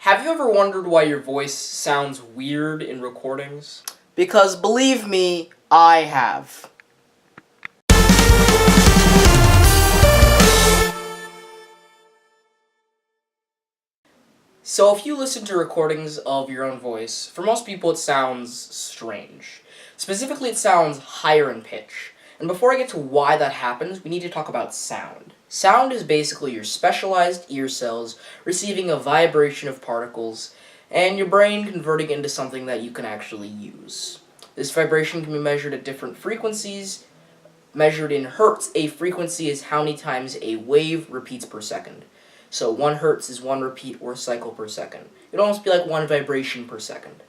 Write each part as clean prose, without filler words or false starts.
Have you ever wondered why your voice sounds weird in recordings? Because believe me, I have. So if you listen to recordings of your own voice, for most people it sounds strange. Specifically, it sounds higher in pitch. And before I get to why that happens, we need to talk about sound. Sound is basically your specialized ear cells receiving a vibration of particles, and your brain converting it into something that you can actually use. This vibration can be measured at different frequencies. Measured in hertz, a frequency is how many times a wave repeats per second. So 1 hertz is 1 repeat or cycle per second. It'd almost be like 1 vibration per second.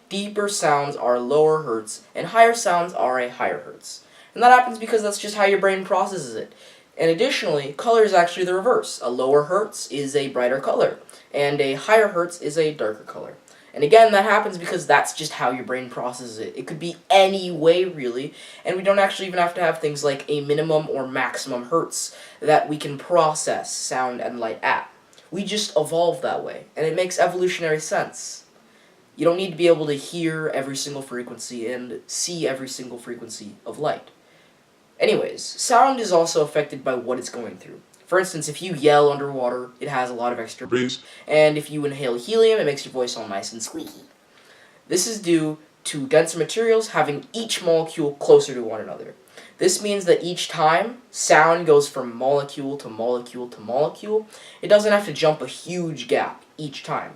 Deeper sounds are lower hertz, and higher sounds are a higher hertz. And that happens because that's just how your brain processes it. And additionally, color is actually the reverse. A lower hertz is a brighter color, and a higher hertz is a darker color. And again, that happens because that's just how your brain processes it. It could be any way, really, and we don't actually even have to have things like a minimum or maximum hertz that we can process sound and light at. We just evolve that way, and it makes evolutionary sense. You don't need to be able to hear every single frequency and see every single frequency of light. Anyways, sound is also affected by what it's going through. For instance, if you yell underwater, it has a lot of extra bass, and if you inhale helium, it makes your voice all nice and squeaky. This is due to denser materials having each molecule closer to one another. This means that each time sound goes from molecule to molecule to molecule, it doesn't have to jump a huge gap each time.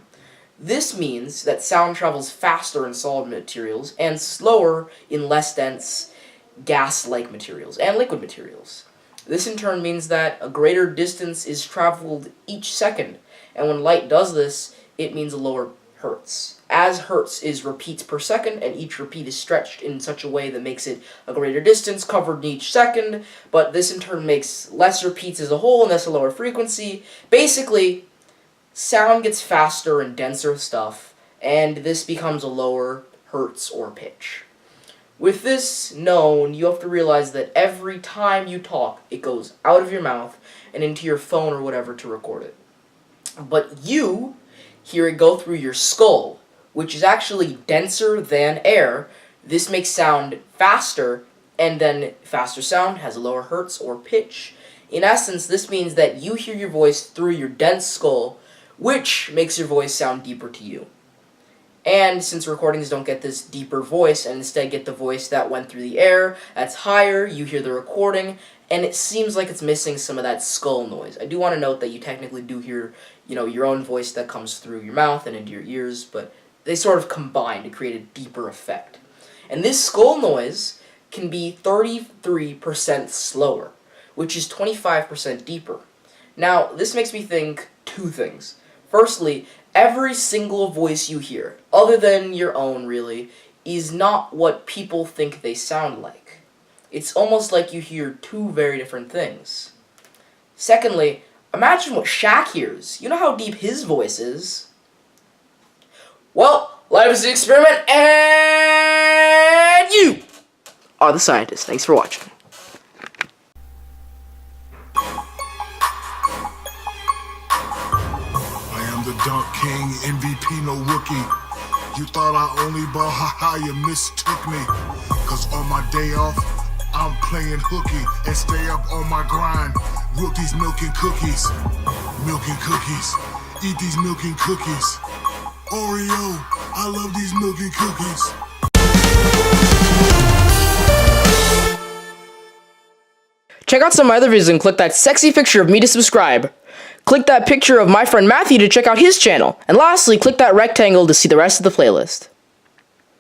This means that sound travels faster in solid materials and slower in less dense gas-like materials and liquid materials. This in turn means that a greater distance is traveled each second, and when light does this, it means a lower hertz. As hertz is repeats per second, and each repeat is stretched in such a way that makes it a greater distance covered in each second, but this in turn makes less repeats as a whole, and thus a lower frequency. Basically, sound gets faster and denser stuff, and this becomes a lower hertz or pitch. With this known, you have to realize that every time you talk, it goes out of your mouth and into your phone or whatever to record it. But you hear it go through your skull, which is actually denser than air. This makes sound faster, and then faster sound has a lower hertz or pitch. In essence, this means that you hear your voice through your dense skull, which makes your voice sound deeper to you. And since recordings don't get this deeper voice and instead get the voice that went through the air, that's higher, you hear the recording, and it seems like it's missing some of that skull noise. I do want to note that you technically do hear, your own voice that comes through your mouth and into your ears, but they sort of combine to create a deeper effect. And this skull noise can be 33% slower, which is 25% deeper. Now, this makes me think two things. Firstly, every single voice you hear, other than your own really, is not what people think they sound like. It's almost like you hear two very different things. Secondly, imagine what Shaq hears. You know how deep his voice is. Well, life is an experiment, and you are the scientist. Thanks for watching. The Dunk King, MVP, no rookie. You thought I only ball, haha, you mistook me. Cause on my day off, I'm playing hooky and stay up on my grind. Rookies milking cookies, milking cookies. Eat these milking cookies. Oreo, I love these milking cookies. Check out some of my other videos and click that sexy picture of me to subscribe. Click that picture of my friend Matthew to check out his channel. And lastly, click that rectangle to see the rest of the playlist.